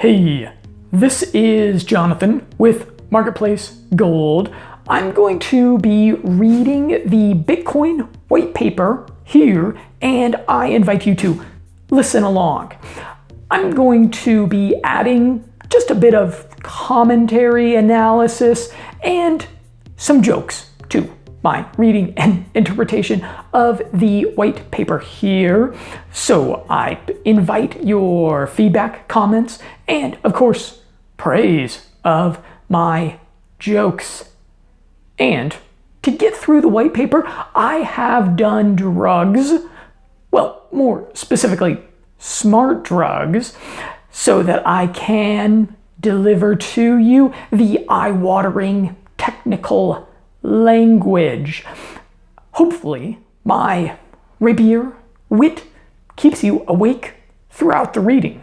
Hey, this is Jonathan with MarketplaceGOLD. I'm going to be reading the Bitcoin Whitepaper here, and I invite you to listen along. I'm going to be adding just a bit of commentary, analysis, and some jokes to my reading and interpretation of the white paper here. So I invite your feedback, comments, and of course, praise of my jokes. And to get through the white paper, I have done drugs, well, more specifically, smart drugs, so that I can deliver to you the eye-watering technical language. Hopefully, my rapier wit keeps you awake throughout the reading.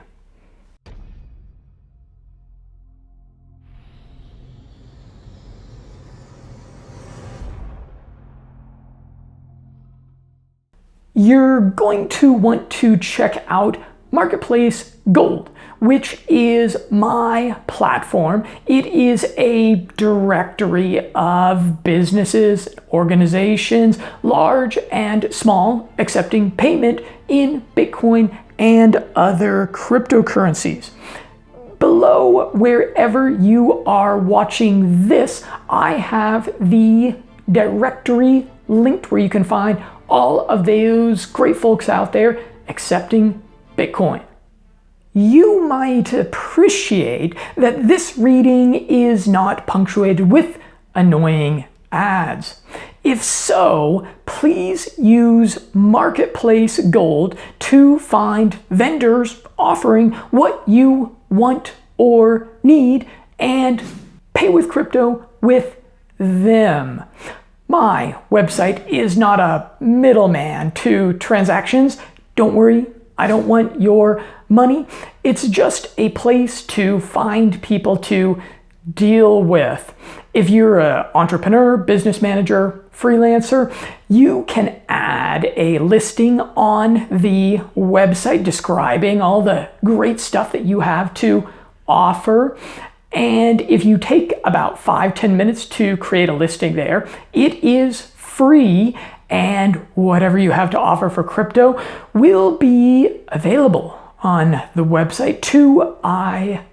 You're going to want to check out MarketplaceGOLD, which is my platform. It is a directory of businesses, organizations, large and small, accepting payment in Bitcoin and other cryptocurrencies. Below, wherever you are watching this, I have the directory linked where you can find all of those great folks out there accepting Bitcoin. You might appreciate that this reading is not punctuated with annoying ads. If so, please use MarketplaceGOLD to find vendors offering what you want or need and pay with crypto with them. My website is not a middleman to transactions. Don't worry, I don't want your money. It's just a place to find people to deal with. If you're an entrepreneur, business manager, freelancer, you can add a listing on the website describing all the great stuff that you have to offer. And if you take about 5-10 minutes to create a listing there, it is free, and whatever you have to offer for crypto will be available on the website to, I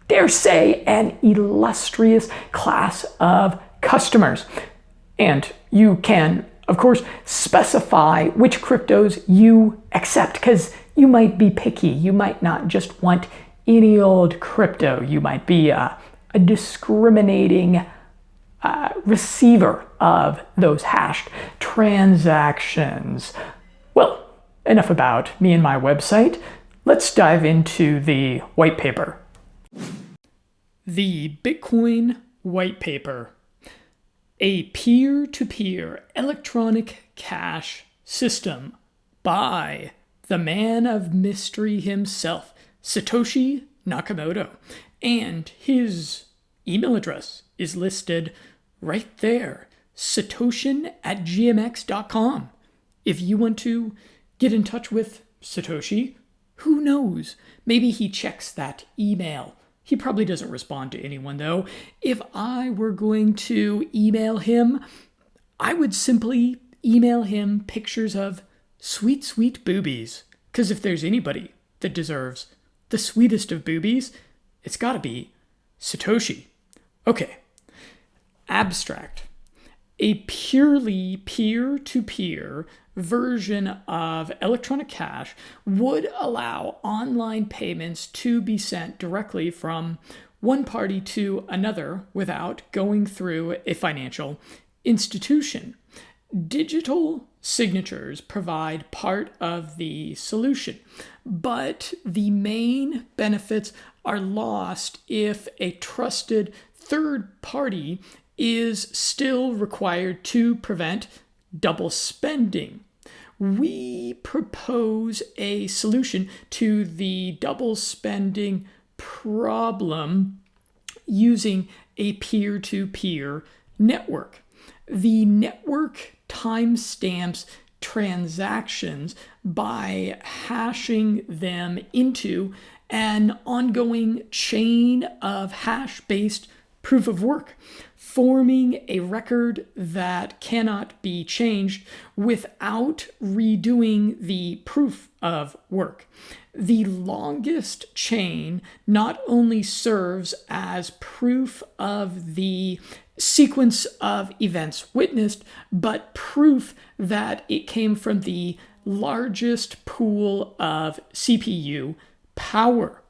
dare say, an illustrious class of customers. And you can, of course, specify which cryptos you accept, because you might be picky. You might not just want any old crypto. You might be a discriminating receiver of those hashed transactions. Well, enough about me and my website. Let's dive into the white paper. The Bitcoin Whitepaper, a peer-to-peer electronic cash system by the man of mystery himself, Satoshi Nakamoto, and his email address is listed right there, satoshin@gmx.com. If you want to get in touch with Satoshi, who knows? Maybe he checks that email. He probably doesn't respond to anyone, though. If I were going to email him, I would simply email him pictures of sweet, sweet boobies. Because if there's anybody that deserves the sweetest of boobies, it's gotta be Satoshi. Okay. Abstract. A purely peer-to-peer version of electronic cash would allow online payments to be sent directly from one party to another without going through a financial institution. Digital signatures provide part of the solution, but the main benefits are lost if a trusted third party is still required to prevent double spending. We propose a solution to the double spending problem using a peer-to-peer network. The network timestamps transactions by hashing them into an ongoing chain of hash-based proof of work, forming a record that cannot be changed without redoing the proof of work. The longest chain not only serves as proof of the sequence of events witnessed, but proof that it came from the largest pool of CPU power.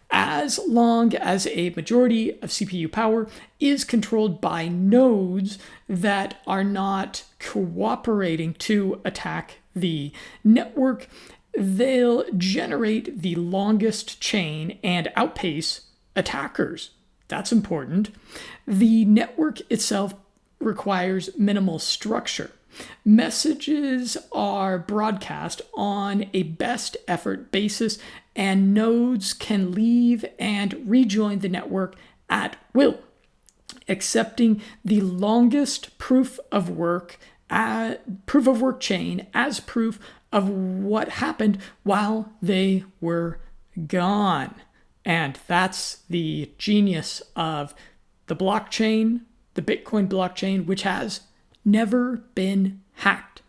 As long as a majority of CPU power is controlled by nodes that are not cooperating to attack the network, they'll generate the longest chain and outpace attackers. That's important. The network itself requires minimal structure. Messages are broadcast on a best effort basis, and nodes can leave and rejoin the network at will, accepting the longest proof of work chain as proof of what happened while they were gone. And that's the genius of the blockchain, the Bitcoin blockchain, which has never been hacked.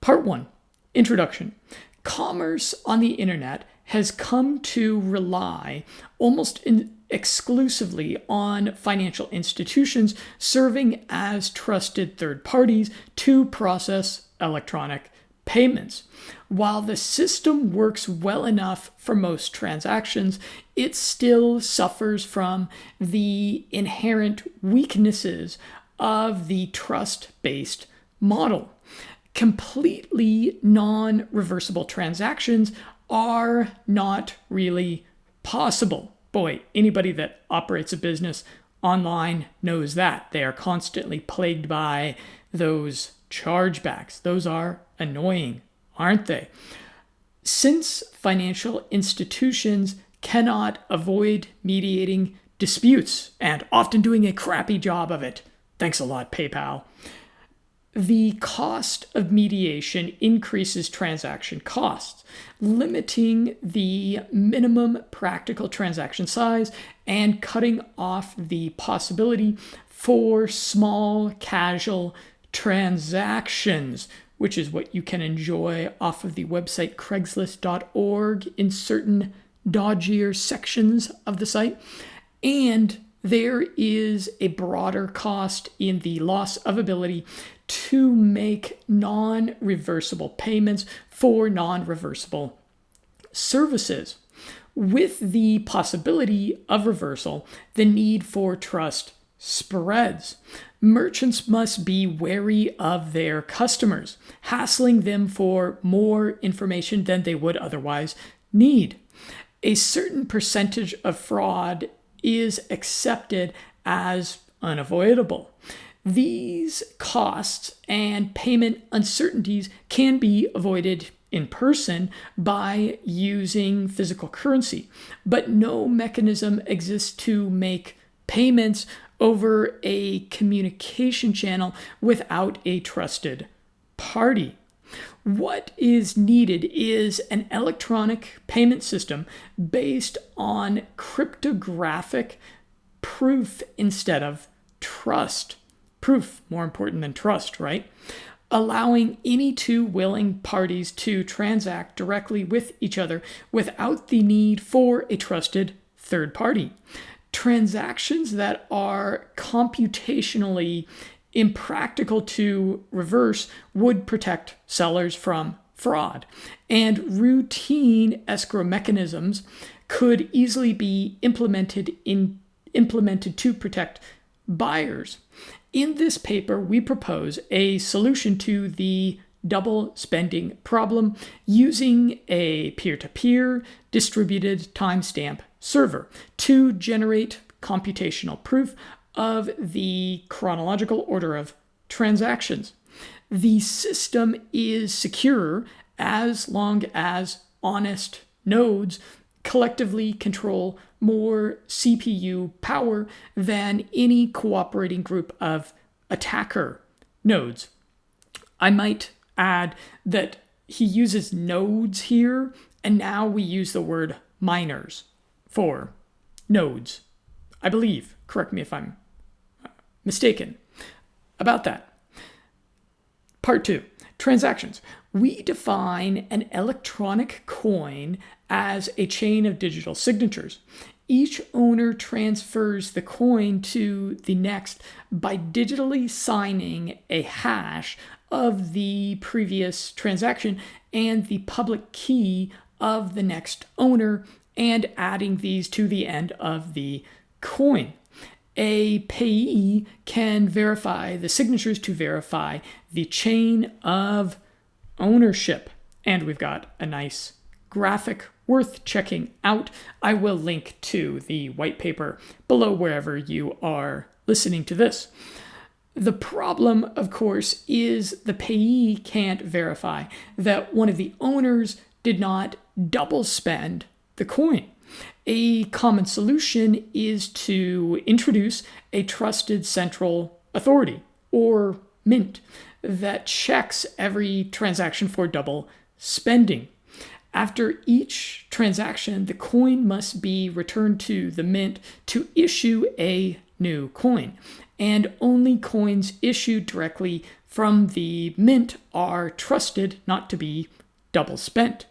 Part 1, Introduction. Commerce on the internet has come to rely almost exclusively on financial institutions serving as trusted third parties to process electronic payments. While the system works well enough for most transactions, it still suffers from the inherent weaknesses of the trust-based model. Completely non-reversible transactions are not really possible. Boy, anybody that operates a business online knows that. They are constantly plagued by those chargebacks. Those are annoying, aren't they? Since financial institutions cannot avoid mediating disputes and often doing a crappy job of it, thanks a lot, PayPal, the cost of mediation increases transaction costs, limiting the minimum practical transaction size and cutting off the possibility for small, casual transactions, which is what you can enjoy off of the website Craigslist.org in certain dodgier sections of the site. And there is a broader cost in the loss of ability to make non-reversible payments for non-reversible services. With the possibility of reversal, the need for trust spreads. Merchants must be wary of their customers, hassling them for more information than they would otherwise need. A certain percentage of fraud is accepted as unavoidable. These costs and payment uncertainties can be avoided in person by using physical currency, but no mechanism exists to make payments over a communication channel without a trusted party. What is needed is an electronic payment system based on cryptographic proof instead of trust. Proof, more important than trust, right? Allowing any two willing parties to transact directly with each other without the need for a trusted third party. Transactions that are computationally impractical to reverse would protect sellers from fraud, and routine escrow mechanisms could easily be implemented to protect buyers. In this paper, we propose a solution to the double spending problem using a peer-to-peer distributed timestamp server to generate computational proof of the chronological order of transactions. The system is secure as long as honest nodes collectively control more CPU power than any cooperating group of attacker nodes. I might add that he uses nodes here, and now we use the word miners for nodes. I believe, correct me if I'm mistaken about that. Part 2, transactions. We define an electronic coin as a chain of digital signatures. Each owner transfers the coin to the next by digitally signing a hash of the previous transaction and the public key of the next owner and adding these to the end of the coin. A payee can verify the signatures to verify the chain of ownership. And we've got a nice graphic worth checking out. I will link to the white paper below wherever you are listening to this. The problem, of course, is the payee can't verify that one of the owners did not double spend the coin. A common solution is to introduce a trusted central authority, or mint, that checks every transaction for double spending. After each transaction, the coin must be returned to the mint to issue a new coin, and only coins issued directly from the mint are trusted not to be double spent.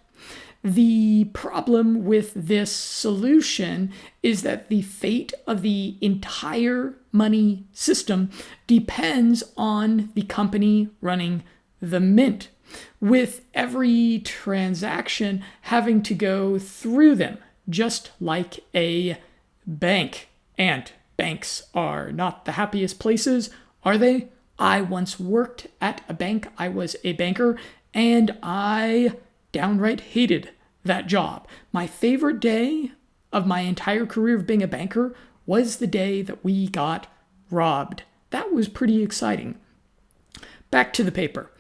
The problem with this solution is that the fate of the entire money system depends on the company running the mint, with every transaction having to go through them, just like a bank. And banks are not the happiest places, are they? I once worked at a bank. I was a banker, and I downright hated that job. My favorite day of my entire career of being a banker was the day that we got robbed. That was pretty exciting. Back to the paper.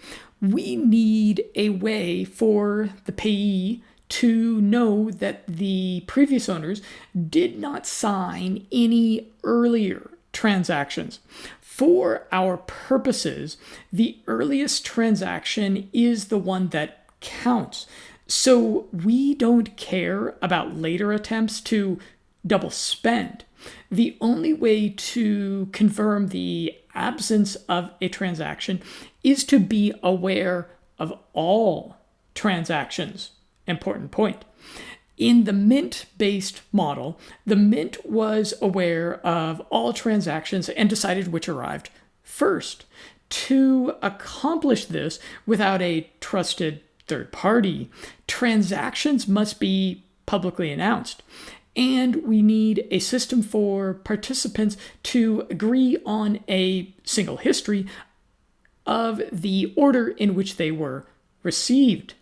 We need a way for the payee to know that the previous owners did not sign any earlier transactions. For our purposes, the earliest transaction is the one that counts. So we don't care about later attempts to double spend. The only way to confirm the absence of a transaction is to be aware of all transactions. Important point. In the mint-based model, the mint was aware of all transactions and decided which arrived first. To accomplish this without a trusted third party, transactions must be publicly announced. And we need a system for participants to agree on a single history of the order in which they were received.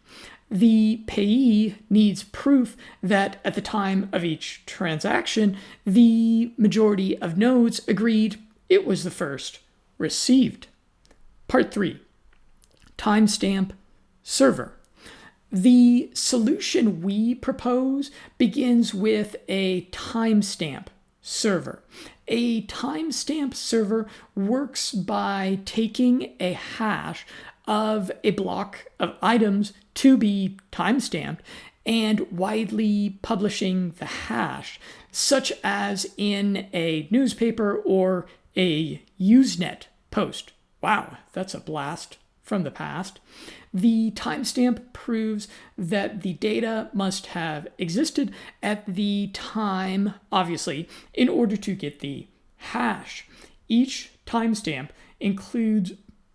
The payee needs proof that at the time of each transaction, the majority of nodes agreed it was the first received. Part 3, timestamp server. The solution we propose begins with a timestamp server. A timestamp server works by taking a hash of a block of items to be timestamped and widely publishing the hash, such as in a newspaper or a Usenet post. Wow, that's a blast from the past. The timestamp proves that the data must have existed at the time, obviously, in order to get the hash. Each timestamp includes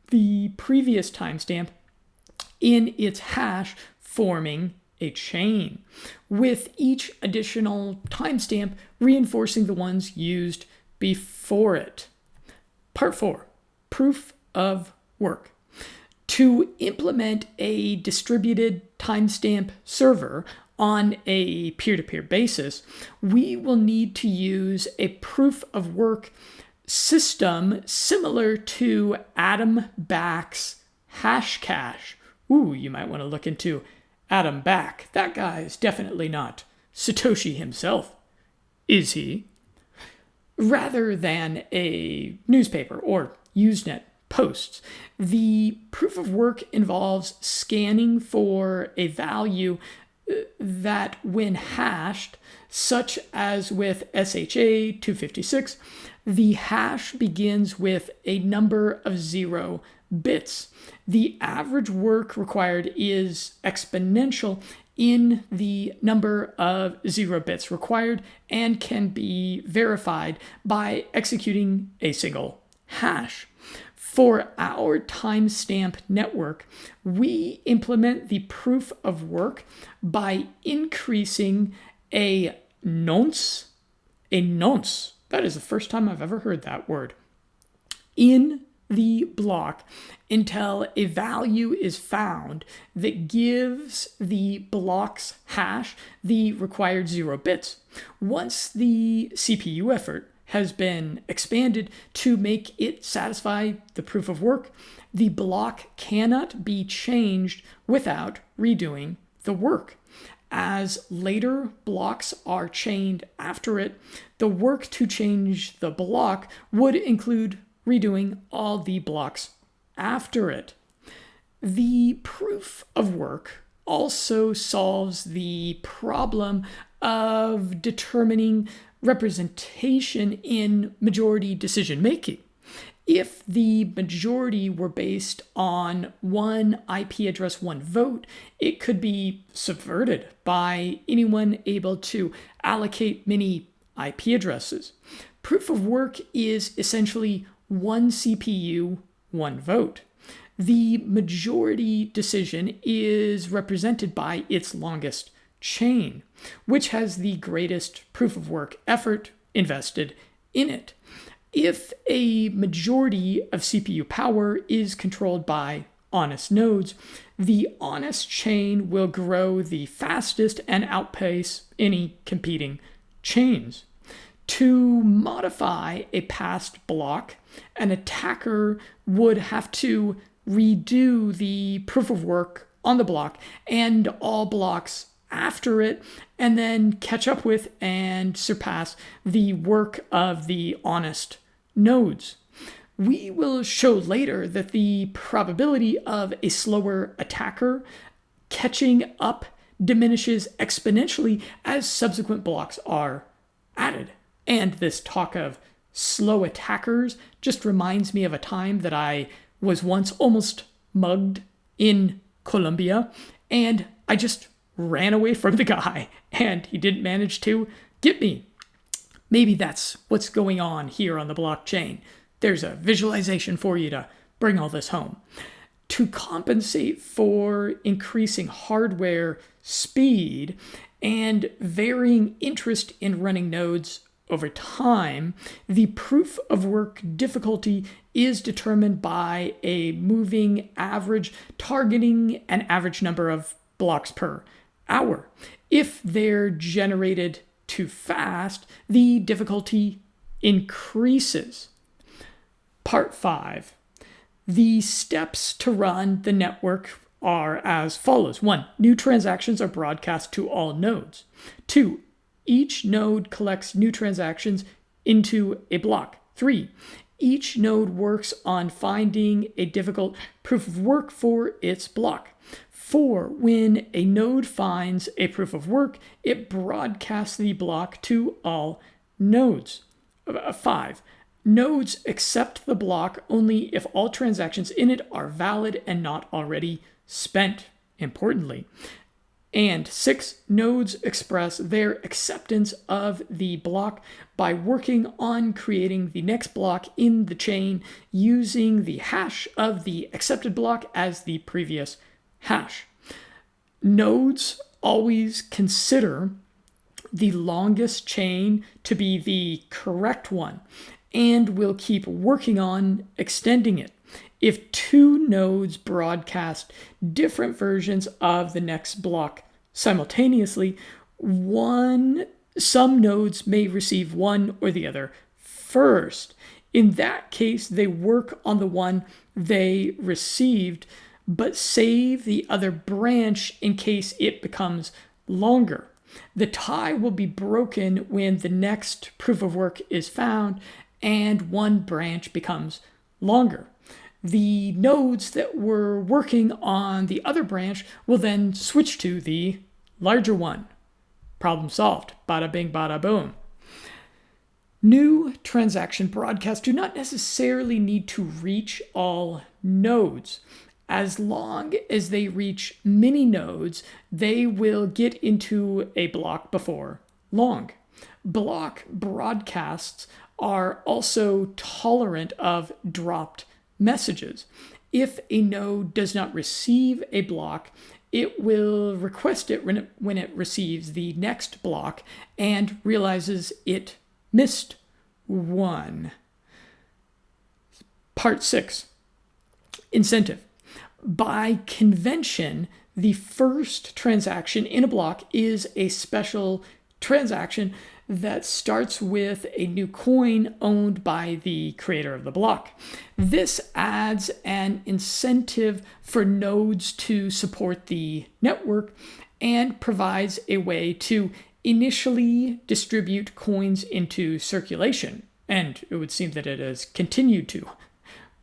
the previous timestamp in its hash, forming a chain, with each additional timestamp reinforcing the ones used before it. Part 4, proof of work. To implement a distributed timestamp server on a peer-to-peer basis, we will need to use a proof of work system similar to Adam Back's Hashcash. Ooh, you might want to look into Adam Back. That guy is definitely not Satoshi himself, is he? Rather than a newspaper or Usenet posts, the proof of work involves scanning for a value that when hashed, such as with SHA 256, the hash begins with a number of 0 bits. The average work required is exponential in the number of 0 bits required and can be verified by executing a single hash. For our timestamp network, we implement the proof of work by increasing a nonce. That is the first time I've ever heard that word. In the block until a value is found that gives the block's hash the required 0 bits. Once the CPU effort has been expanded to make it satisfy the proof of work, the block cannot be changed without redoing the work. As later blocks are chained after it, the work to change the block would include redoing all the blocks after it. The proof of work also solves the problem of determining representation in majority decision making. If the majority were based on one IP address, one vote, it could be subverted by anyone able to allocate many IP addresses. Proof of work is essentially one CPU, one vote. The majority decision is represented by its longest chain, which has the greatest proof of work effort invested in it. If a majority of CPU power is controlled by honest nodes, the honest chain will grow the fastest and outpace any competing chains. To modify a passed block, an attacker would have to redo the proof of work on the block and all blocks after it, and then catch up with and surpass the work of the honest nodes. We will show later that the probability of a slower attacker catching up diminishes exponentially as subsequent blocks are added. And this talk of slow attackers just reminds me of a time that I was once almost mugged in Colombia, and I just ran away from the guy, and he didn't manage to get me. Maybe that's what's going on here on the blockchain. There's a visualization for you to bring all this home. To compensate for increasing hardware speed and varying interest in running nodes over time, the proof of work difficulty is determined by a moving average targeting an average number of blocks per hour. If they're generated too fast, the difficulty increases. Part 5. The steps to run the network are as follows. 1. New transactions are broadcast to all nodes. 2. Each node collects new transactions into a block. 3. Each node works on finding a difficult proof of work for its block. 4. When a node finds a proof of work, it broadcasts the block to all nodes. 5. Nodes accept the block only if all transactions in it are valid and not already spent, importantly. And 6, nodes express their acceptance of the block by working on creating the next block in the chain using the hash of the accepted block as the previous hash. Nodes always consider the longest chain to be the correct one and will keep working on extending it. If 2 nodes broadcast different versions of the next block simultaneously, some nodes may receive one or the other first. In that case, they work on the one they received, but save the other branch in case it becomes longer. The tie will be broken when the next proof of work is found and one branch becomes longer. The nodes that were working on the other branch will then switch to the larger one. Problem solved. Bada bing, bada boom. New transaction broadcasts do not necessarily need to reach all nodes. As long as they reach many nodes, they will get into a block before long. Block broadcasts are also tolerant of dropped messages. If a node does not receive a block, it will request it when it receives the next block and realizes it missed one. Part 6. Incentive. By convention, the first transaction in a block is a special transaction that starts with a new coin owned by the creator of the block. This adds an incentive for nodes to support the network and provides a way to initially distribute coins into circulation. And it would seem that it has continued to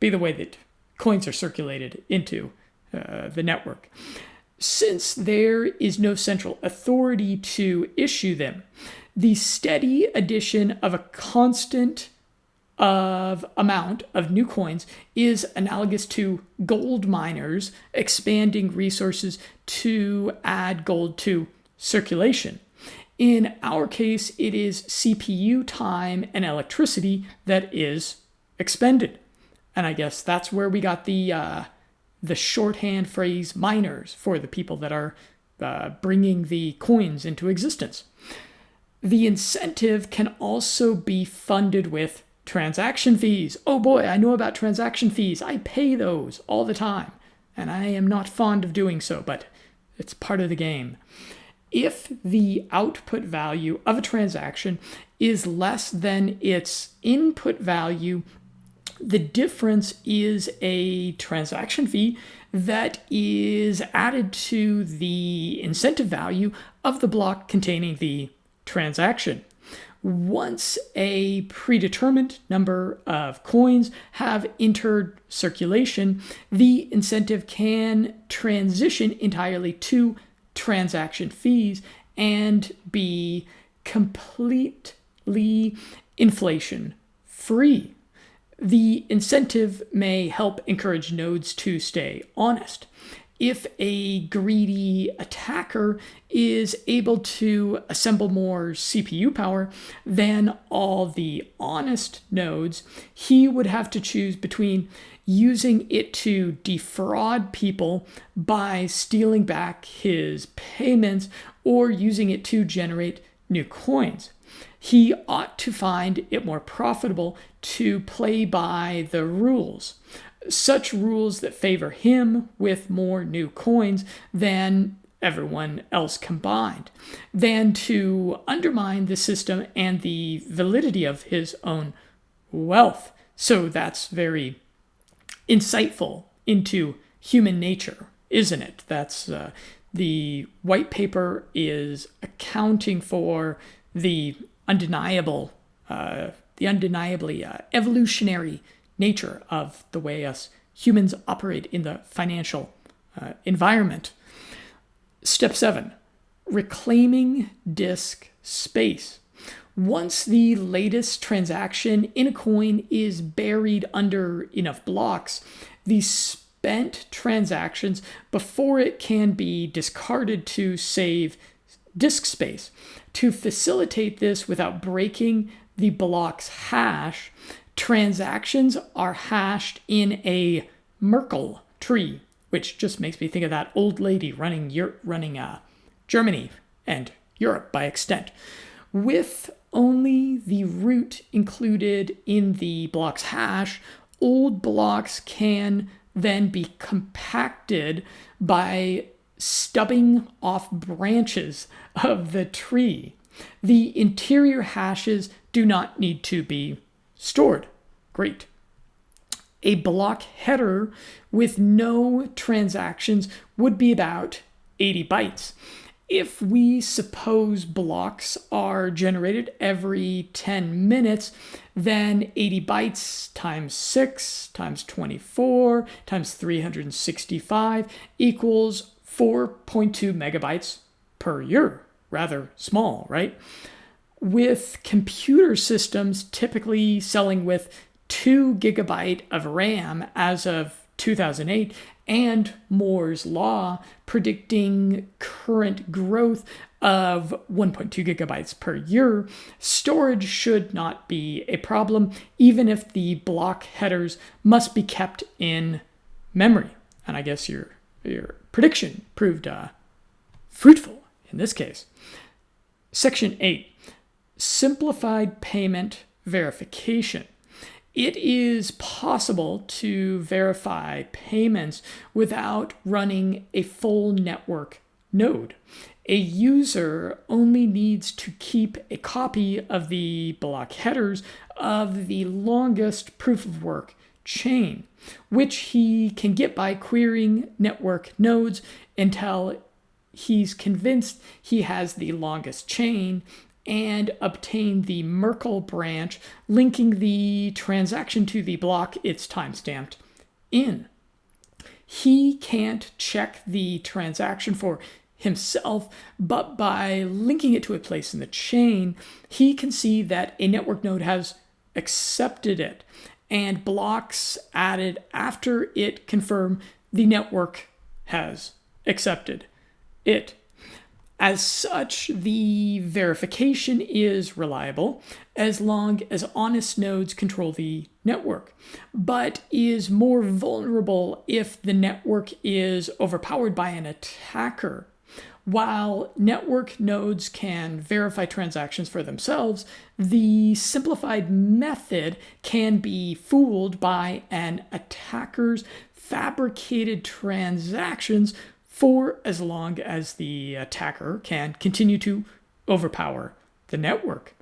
be the way that coins are circulated into the network. Since there is no central authority to issue them, the steady addition of a constant amount of new coins is analogous to gold miners expanding resources to add gold to circulation. In our case, it is CPU time and electricity that is expended. And I guess that's where we got the shorthand phrase miners for the people that are bringing the coins into existence. The incentive can also be funded with transaction fees. Oh boy, I know about transaction fees. I pay those all the time, and I am not fond of doing so, but it's part of the game. If the output value of a transaction is less than its input value, the difference is a transaction fee that is added to the incentive value of the block containing the transaction. Once a predetermined number of coins have entered circulation, the incentive can transition entirely to transaction fees and be completely inflation free. The incentive may help encourage nodes to stay honest. If a greedy attacker is able to assemble more CPU power than all the honest nodes, he would have to choose between using it to defraud people by stealing back his payments or using it to generate new coins. He ought to find it more profitable to play by the rules, such rules that favor him with more new coins than everyone else combined, than to undermine the system and the validity of his own wealth. So that's very insightful into human nature, isn't it? That's the white paper is accounting for the undeniably evolutionary nature of the way us humans operate in the financial environment. Step 7, reclaiming disk space. Once the latest transaction in a coin is buried under enough blocks, the spent transactions before it can be discarded to save disk space. To facilitate this without breaking the block's hash, transactions are hashed in a Merkle tree, which just makes me think of that old lady running Germany and Europe by extent. With only the root included in the block's hash, old blocks can then be compacted by stubbing off branches of the tree. The interior hashes do not need to be stored. Great. A block header with no transactions would be about 80 bytes. If we suppose blocks are generated every 10 minutes, then 80 bytes times 6 times 24 times 365 equals 4.2 megabytes per year. Rather small, right? With computer systems typically selling with 2 gigabyte of RAM as of 2008, and Moore's law predicting current growth of 1.2 gigabytes per year, storage should not be a problem, even if the block headers must be kept in memory. And I guess your prediction proved fruitful in this case. Section 8, simplified payment verification. It is possible to verify payments without running a full network node. A user only needs to keep a copy of the block headers of the longest proof of work chain, which he can get by querying network nodes until he's convinced he has the longest chain, and obtain the Merkle branch linking the transaction to the block it's timestamped in. He can't check the transaction for himself, but by linking it to a place in the chain, he can see that a network node has accepted it, and blocks added after it confirm the network has accepted it. As such, the verification is reliable as long as honest nodes control the network, but is more vulnerable if the network is overpowered by an attacker. While network nodes can verify transactions for themselves, the simplified method can be fooled by an attacker's fabricated transactions for as long as the attacker can continue to overpower the network.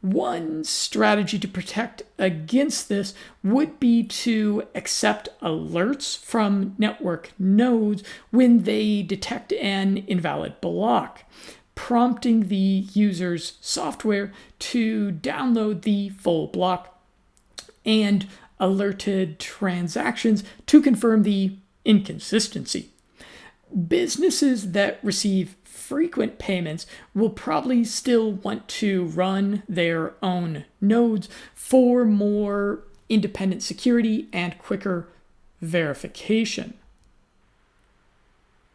One strategy to protect against this would be to accept alerts from network nodes when they detect an invalid block, prompting the user's software to download the full block and alerted transactions to confirm the inconsistency. Businesses that receive frequent payments will probably still want to run their own nodes for more independent security and quicker verification.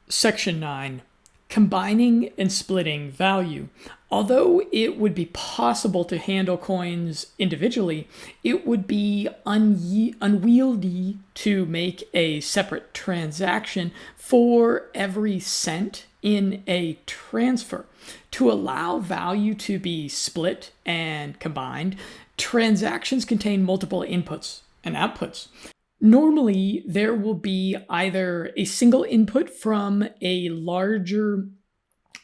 Section 9, combining and splitting value. Although it would be possible to handle coins individually, it would be unwieldy to make a separate transaction for every cent in a transfer. To allow value to be split and combined, transactions contain multiple inputs and outputs. Normally, there will be either a single input from a larger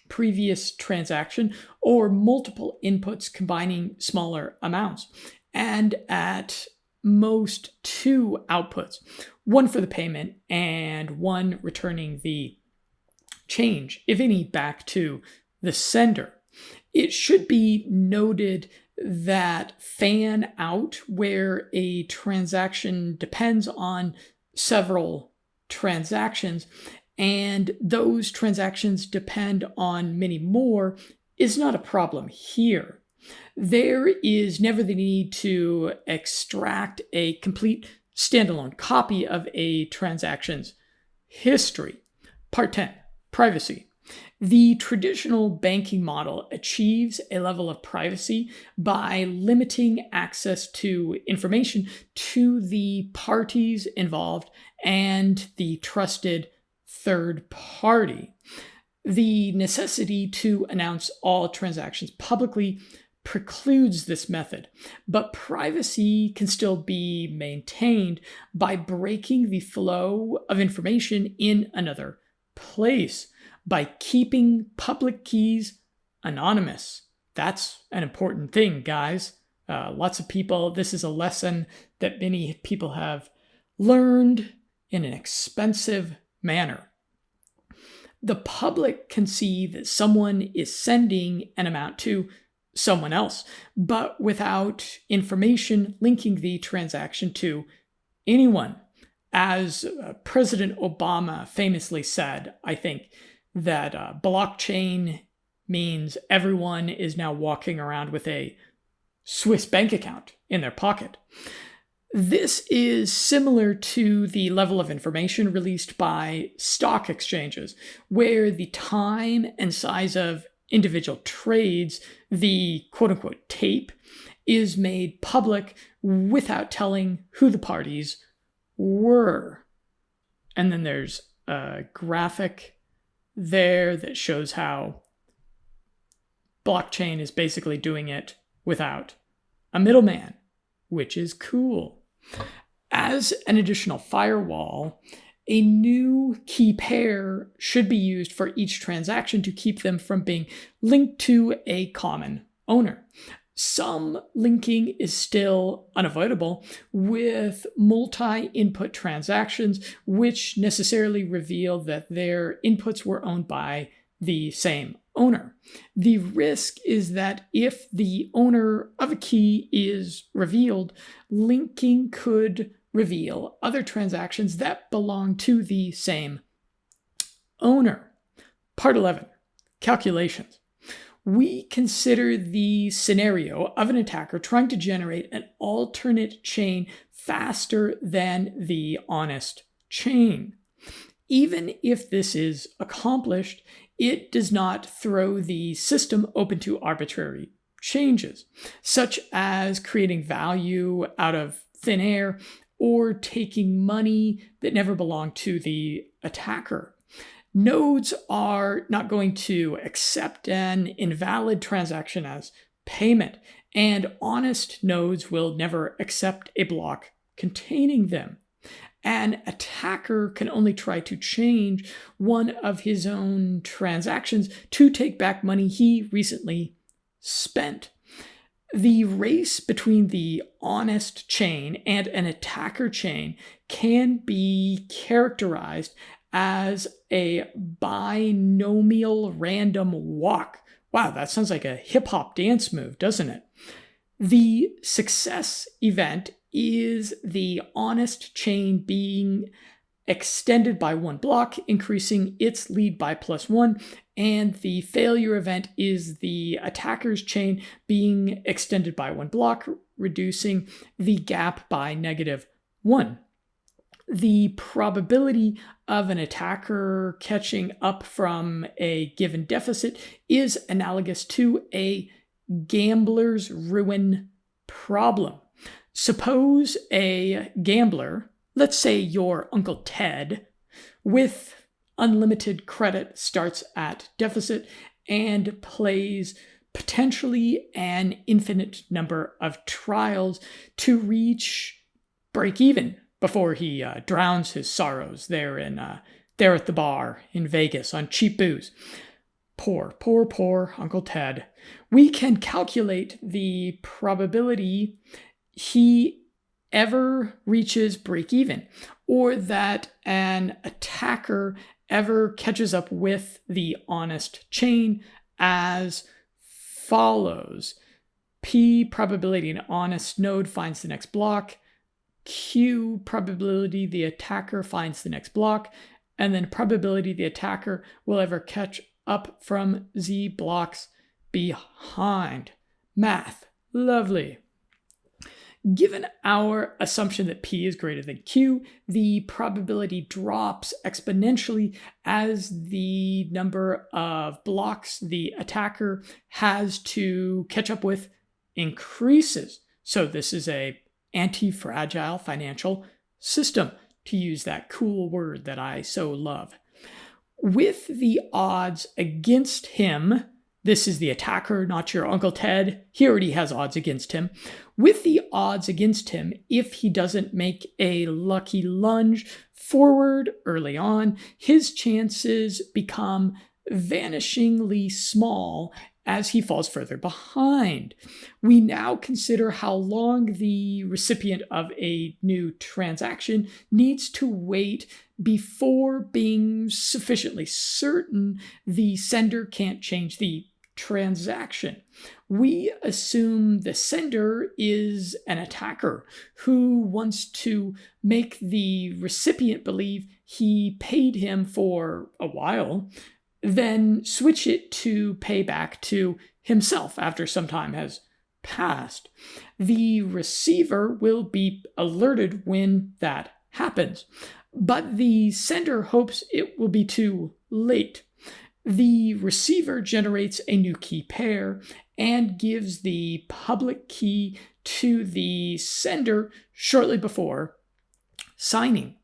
previous transaction or multiple inputs combining smaller amounts, and at most 2 outputs, one for the payment and one returning the change, if any, back to the sender. It should be noted that fan out, where a transaction depends on several transactions, and those transactions depend on many more, is not a problem here. There is never the need to extract a complete standalone copy of a transaction's history. Part 10, privacy. The traditional banking model achieves a level of privacy by limiting access to information to the parties involved and the trusted third party. The necessity to announce all transactions publicly precludes this method, but privacy can still be maintained by breaking the flow of information in another place, by keeping public keys anonymous. That's an important thing, guys. Lots of people, this is a lesson that many people have learned in an expensive manner. The public can see that someone is sending an amount to someone else, but without information linking the transaction to anyone. As President Obama famously said, I think, that blockchain means everyone is now walking around with a Swiss bank account in their pocket. This is similar to the level of information released by stock exchanges, where the time and size of individual trades, the quote-unquote tape, is made public without telling who the parties were. And then there's a graphic there that shows how blockchain is basically doing it without a middleman, which is cool. As an additional firewall, a new key pair should be used for each transaction to keep them from being linked to a common owner. Some linking is still unavoidable with multi-input transactions, which necessarily reveal that their inputs were owned by the same owner. The risk is that if the owner of a key is revealed, linking could reveal other transactions that belong to the same owner. Part 11, calculations. We consider the scenario of an attacker trying to generate an alternate chain faster than the honest chain. Even if this is accomplished, it does not throw the system open to arbitrary changes, such as creating value out of thin air or taking money that never belonged to the attacker. Nodes are not going to accept an invalid transaction as payment, and honest nodes will never accept a block containing them. An attacker can only try to change one of his own transactions to take back money he recently spent. The race between the honest chain and an attacker chain can be characterized as a binomial random walk. Wow, that sounds like a hip-hop dance move, doesn't it? The success event is the honest chain being extended by one block, increasing its lead by +1, and the failure event is the attacker's chain being extended by one block, reducing the gap by -1. The probability of an attacker catching up from a given deficit is analogous to a gambler's ruin problem. Suppose a gambler, let's say your Uncle Ted, with unlimited credit starts at deficit and plays potentially an infinite number of trials to reach break even before he drowns his sorrows there at the bar in Vegas on cheap booze. Poor Uncle Ted. We can calculate the probability he ever reaches break even, or that an attacker ever catches up with the honest chain as follows. P, probability an honest node finds the next block. Q, probability the attacker finds the next block. And then probability the attacker will ever catch up from Z blocks behind. Math. Lovely. Given our assumption that P is greater than Q, the probability drops exponentially as the number of blocks the attacker has to catch up with increases. So this is a anti-fragile financial system, to use that cool word that I so love. With the odds against him, this is the attacker, not your Uncle Ted. He already has odds against him. With the odds against him, if he doesn't make a lucky lunge forward early on, his chances become vanishingly small as he falls further behind. We now consider how long the recipient of a new transaction needs to wait before being sufficiently certain the sender can't change the transaction. We assume the sender is an attacker who wants to make the recipient believe he paid him for a while. then switch it to payback to himself after some time has passed. The receiver will be alerted when that happens, but the sender hopes it will be too late. The receiver generates a new key pair and gives the public key to the sender shortly before signing.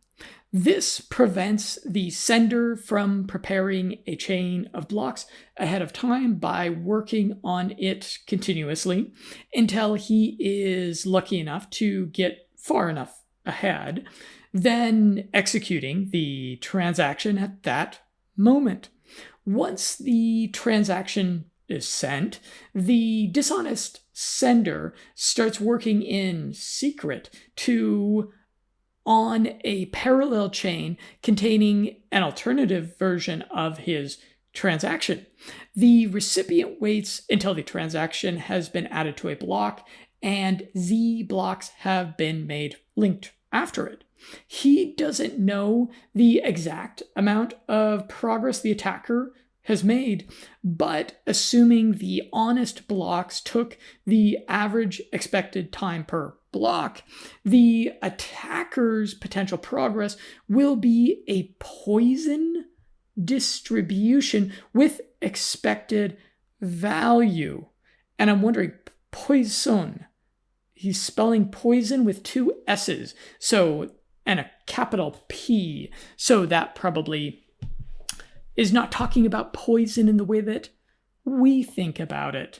This prevents the sender from preparing a chain of blocks ahead of time by working on it continuously until he is lucky enough to get far enough ahead, then executing the transaction at that moment. Once the transaction is sent, the dishonest sender starts working in secret on a parallel chain containing an alternative version of his transaction. The recipient waits until the transaction has been added to a block and the blocks have been made linked after it. He doesn't know the exact amount of progress the attacker has made, but assuming the honest blocks took the average expected time per block, the attacker's potential progress will be a poison distribution with expected value. And I'm wondering, poison, he's spelling poison with two S's, and a capital P, so that probably is not talking about poison in the way that we think about it.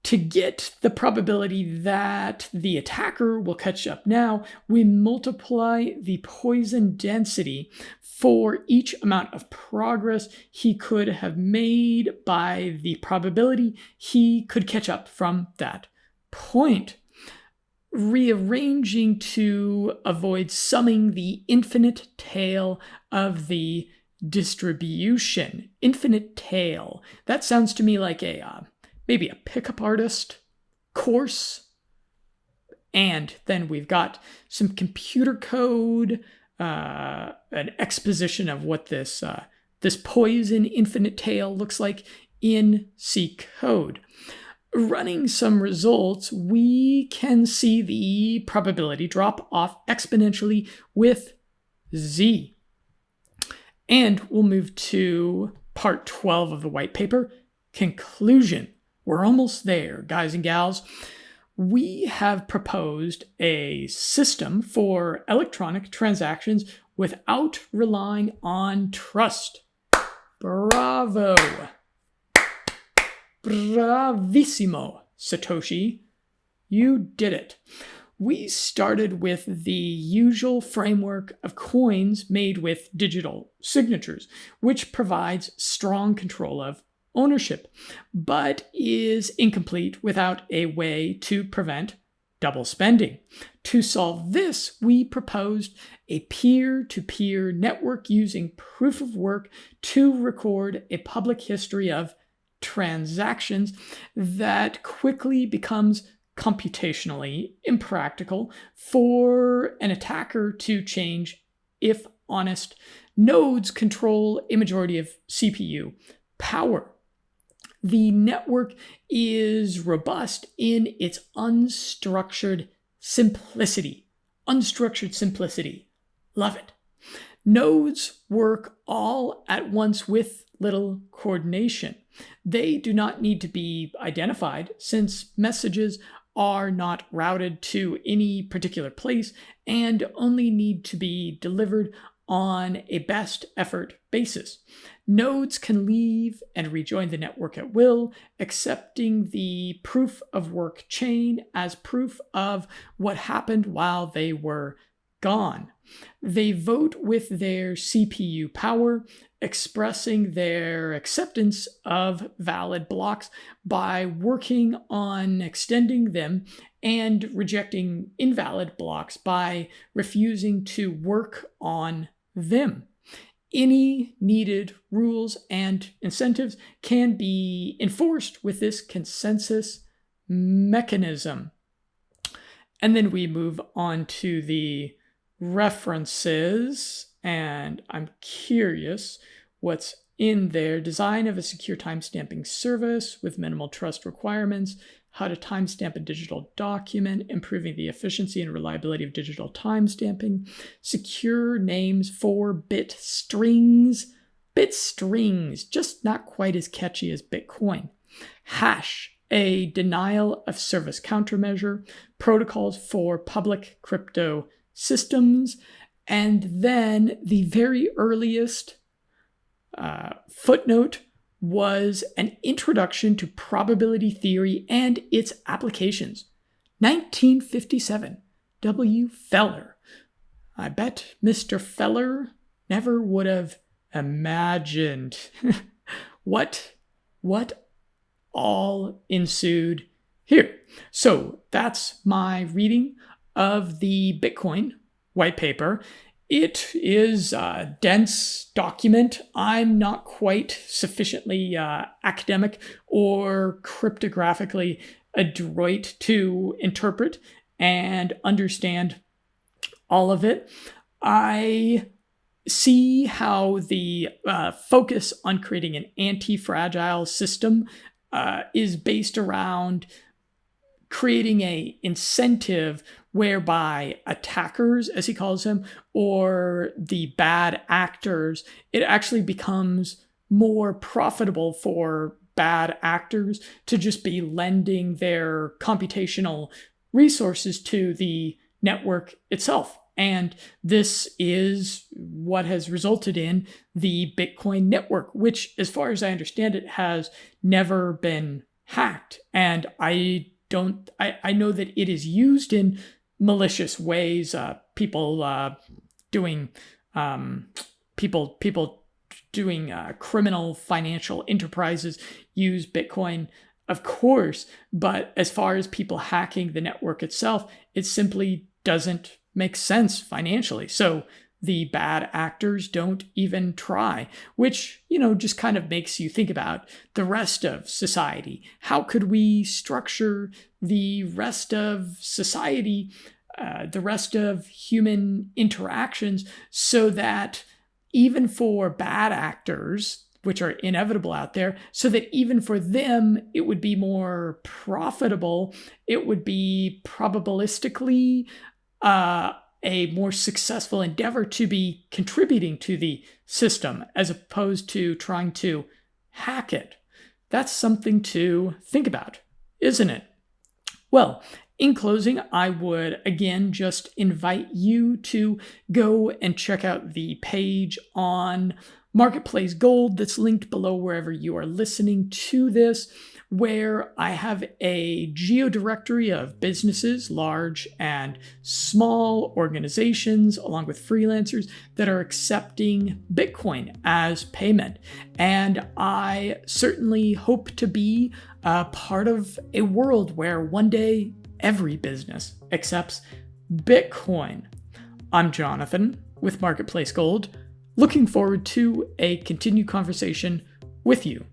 To get the probability that the attacker will catch up now, we multiply the poison density for each amount of progress he could have made by the probability he could catch up from that point. Rearranging to avoid summing the infinite tail of the distribution. Infinite tail. That sounds to me like maybe a pickup artist course. And then we've got some computer code, an exposition of what this poison infinite tail looks like in C code. Running some results, we can see the probability drop off exponentially with Z. And we'll move to part 12 of the white paper, conclusion. We're almost there, guys and gals. We have proposed a system for electronic transactions without relying on trust. Bravo. Bravissimo, Satoshi. You did it. We started with the usual framework of coins made with digital signatures, which provides strong control of ownership, but is incomplete without a way to prevent double spending. To solve this, we proposed a peer-to-peer network using proof of work to record a public history of transactions that quickly becomes computationally impractical for an attacker to change if honest. Nodes control a majority of CPU power. The network is robust in its unstructured simplicity. Unstructured simplicity. Love it. Nodes work all at once with little coordination. They do not need to be identified since messages are not routed to any particular place and only need to be delivered on a best effort basis. Nodes can leave and rejoin the network at will, accepting the proof of work chain as proof of what happened while they were gone. They vote with their CPU power, expressing their acceptance of valid blocks by working on extending them and rejecting invalid blocks by refusing to work on them. Any needed rules and incentives can be enforced with this consensus mechanism. And then we move on to the references, and I'm curious what's in their design of a secure timestamping service with minimal trust requirements, how to timestamp a digital document, improving the efficiency and reliability of digital timestamping, secure names for bit strings. Bit strings, just not quite as catchy as Bitcoin. Hash, a denial of service countermeasure, protocols for public crypto systems, and then the very earliest footnote was an introduction to probability theory and its applications. 1957, W. Feller. I bet Mr. Feller never would have imagined what all ensued here. So that's my reading of the Bitcoin white paper. It is a dense document. I'm not quite sufficiently academic or cryptographically adroit to interpret and understand all of it. I see how the focus on creating an anti-fragile system is based around creating a incentive whereby attackers, as he calls them, or the bad actors, it actually becomes more profitable for bad actors to just be lending their computational resources to the network itself. And this is what has resulted in the Bitcoin network, which, as far as I understand it, has never been hacked. And I know that it is used in malicious ways. People doing criminal financial enterprises use Bitcoin, of course. But as far as people hacking the network itself, it simply doesn't make sense financially. So the bad actors don't even try, which, just kind of makes you think about the rest of society. How could we structure the rest of society, the rest of human interactions, so that even for bad actors, which are inevitable out there, so that even for them, it would be more profitable, it would be probabilistically a more successful endeavor to be contributing to the system as opposed to trying to hack it. That's something to think about, isn't it? Well, in closing, I would again just invite you to go and check out the page on MarketplaceGOLD that's linked below wherever you are listening to this, where I have a geodirectory of businesses, large and small organizations, along with freelancers that are accepting Bitcoin as payment. And I certainly hope to be a part of a world where one day every business accepts Bitcoin. I'm Jonathan with MarketplaceGOLD, looking forward to a continued conversation with you.